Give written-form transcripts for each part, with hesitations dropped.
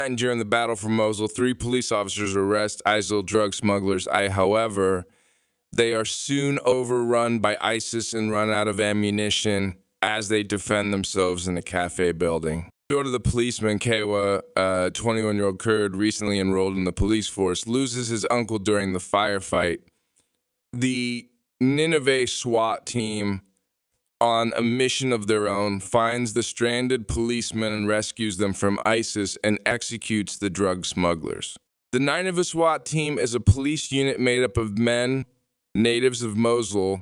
And during the Battle for Mosul, 3 police officers arrest ISIL drug smugglers. However, they are soon overrun by ISIS and run out of ammunition as they defend themselves in a cafe building. Go to the policeman, Kawa, a 21-year-old Kurd recently enrolled in the police force, loses his uncle during the firefight. The Nineveh SWAT team, on a mission of their own, finds the stranded policemen and rescues them from ISIS and executes the drug smugglers. The Nineveh SWAT team is a police unit made up of men, natives of Mosul,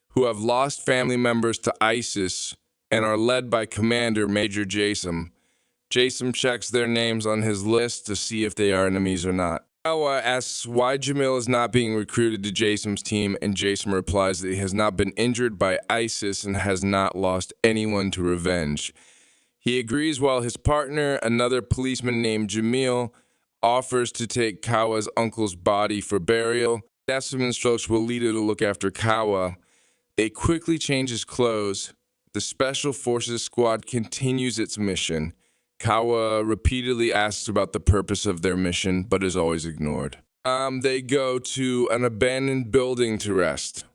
who have lost family members to ISIS and are led by Commander Major Jason. Jason checks their names on his list to see if they are enemies or not. Kawa asks why Jamil is not being recruited to Jason's team, and Jason replies that he has not been injured by ISIS and has not lost anyone to revenge. He agrees while his partner, another policeman named Jamil, offers to take Kawa's uncle's body for burial. Jason instructs Walid to look after Kawa. They quickly change his clothes. The Special Forces squad continues its mission. Kawa repeatedly asks about the purpose of their mission, but is always ignored. They go to an abandoned building to rest.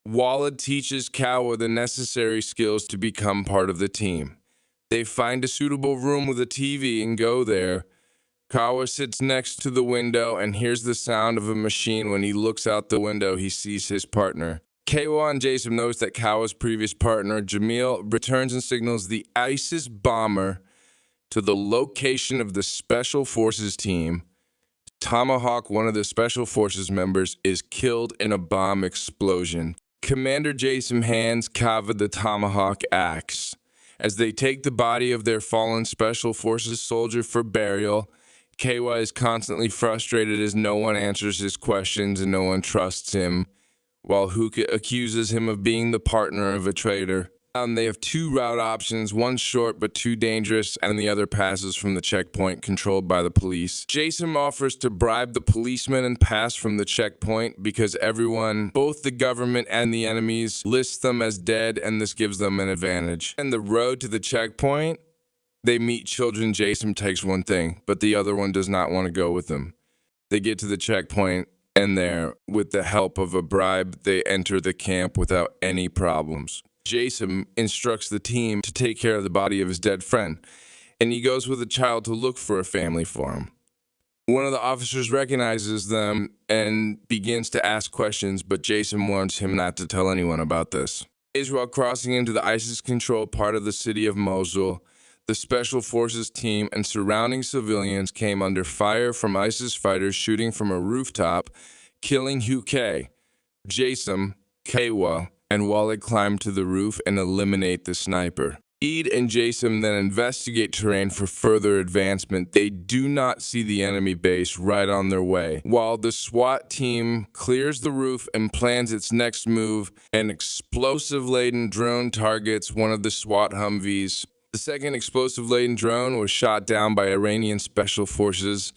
Walid teaches Kawa the necessary skills to become part of the team. They find a suitable room with a TV and go there. Kawa sits next to the window and hears the sound of a machine. When he looks out the window, he sees his partner. Kawa and Jason notice that Kawa's previous partner, Jamil, returns and signals the ISIS bomber to the location of the Special Forces team. Tomahawk, one of the Special Forces members, is killed in a bomb explosion. Commander Jason hands Kawa the Tomahawk axe. As they take the body of their fallen Special Forces soldier for burial, Kawa is constantly frustrated as no one answers his questions and no one trusts him, while Hookah accuses him of being the partner of a traitor. They have 2 route options, one short but too dangerous, and the other passes from the checkpoint controlled by the police. Jason offers to bribe the policeman and pass from the checkpoint because everyone, both the government and the enemies, lists them as dead, and this gives them an advantage. And the road to the checkpoint, they meet children. Jason takes one thing, but the other one does not want to go with them. They get to the checkpoint, and there, with the help of a bribe, they enter the camp without any problems. Jason instructs the team to take care of the body of his dead friend, and he goes with a child to look for a family for him. One of the officers recognizes them and begins to ask questions, but Jason warns him not to tell anyone about this. While crossing into the ISIS-controlled part of the city of Mosul, the Special Forces team and surrounding civilians came under fire from ISIS fighters shooting from a rooftop, killing Hookah. Jason, Kawa, and Walid climb to the roof and eliminate the sniper. Eid and Jason then investigate terrain for further advancement. They do not see the enemy base right on their way. While the SWAT team clears the roof and plans its next move, an explosive-laden drone targets one of the SWAT Humvees. The second explosive-laden drone was shot down by Iranian Special Forces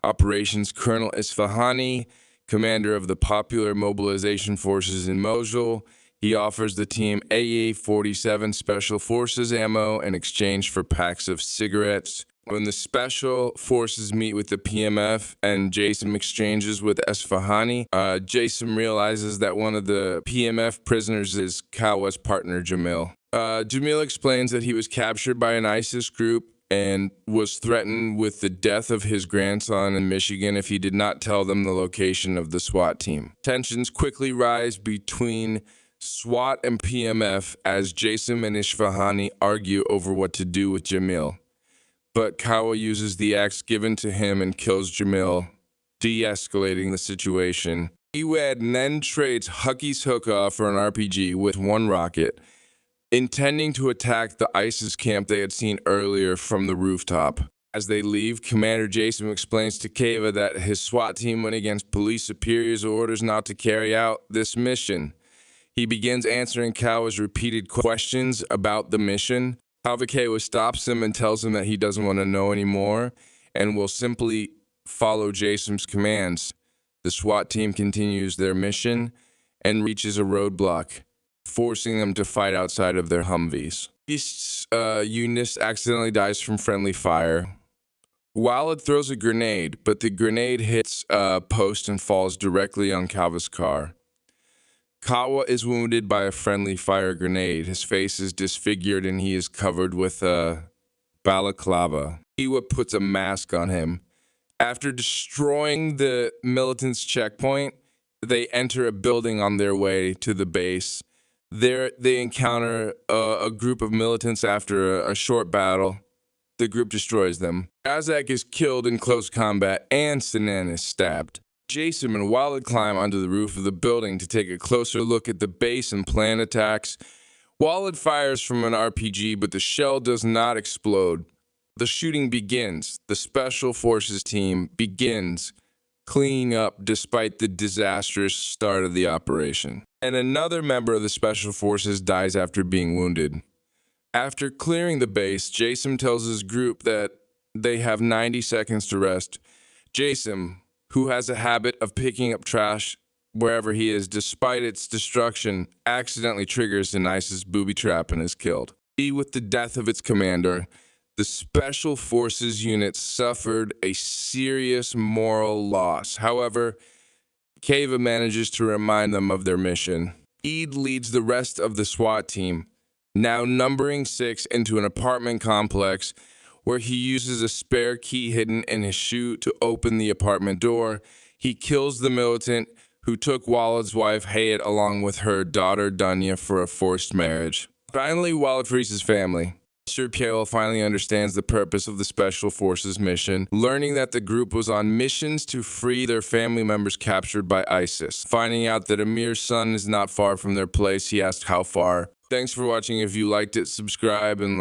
Operations Colonel Isfahani, commander of the Popular Mobilization Forces in Mosul. He offers the team AA-47 Special Forces ammo in exchange for packs of cigarettes. When the Special Forces meet with the PMF and Jason exchanges with Esfahani, Jason realizes that one of the PMF prisoners is Kawa's partner, Jamil. Jamil explains that he was captured by an ISIS group and was threatened with the death of his grandson in Michigan if he did not tell them the location of the SWAT team. Tensions quickly rise between SWAT and PMF as Jason and Isfahani argue over what to do with Jamil. But Kawa uses the axe given to him and kills Jamil, de-escalating the situation. Iwad then trades Hucky's hookah for an RPG with 1 rocket, intending to attack the ISIS camp they had seen earlier from the rooftop. As they leave, Commander Jason explains to Kawa that his SWAT team went against police superiors' orders not to carry out this mission. He begins answering Kawa's repeated questions about the mission. However, Kawa stops him and tells him that he doesn't want to know anymore and will simply follow Jason's commands. The SWAT team continues their mission and reaches a roadblock, forcing them to fight outside of their Humvees. East Eunice accidentally dies from friendly fire. Walid throws a grenade, but the grenade hits a post and falls directly on Kawa's car. Kawa is wounded by a friendly fire grenade. His face is disfigured and he is covered with a balaclava. Kawa puts a mask on him. After destroying the militants' checkpoint, they enter a building on their way to the base. There, they encounter a group of militants after a short battle. The group destroys them. Azak is killed in close combat, and Sinan is stabbed. Jason and Walid climb onto the roof of the building to take a closer look at the base and plan attacks. Walid fires from an RPG, but the shell does not explode. The shooting begins. The Special Forces team begins cleaning up despite the disastrous start of the operation. And another member of the Special Forces dies after being wounded. After clearing the base, Jason tells his group that they have 90 seconds to rest. Jason, who has a habit of picking up trash wherever he is, despite its destruction, accidentally triggers an ISIS booby trap and is killed. With the death of its commander, the Special Forces unit suffered a serious moral loss. However, Kawa manages to remind them of their mission. Eid leads the rest of the SWAT team, now numbering 6, into an apartment complex where he uses a spare key hidden in his shoe to open the apartment door. He kills the militant who took Walid's wife Hayat along with her daughter Dunya for a forced marriage. Finally, Walid frees his family. Sir Pierre finally understands the purpose of the Special Forces mission, learning that the group was on missions to free their family members captured by ISIS. Finding out that Amir's son is not far from their place, he asked how far. Thanks for watching. If you liked it, subscribe and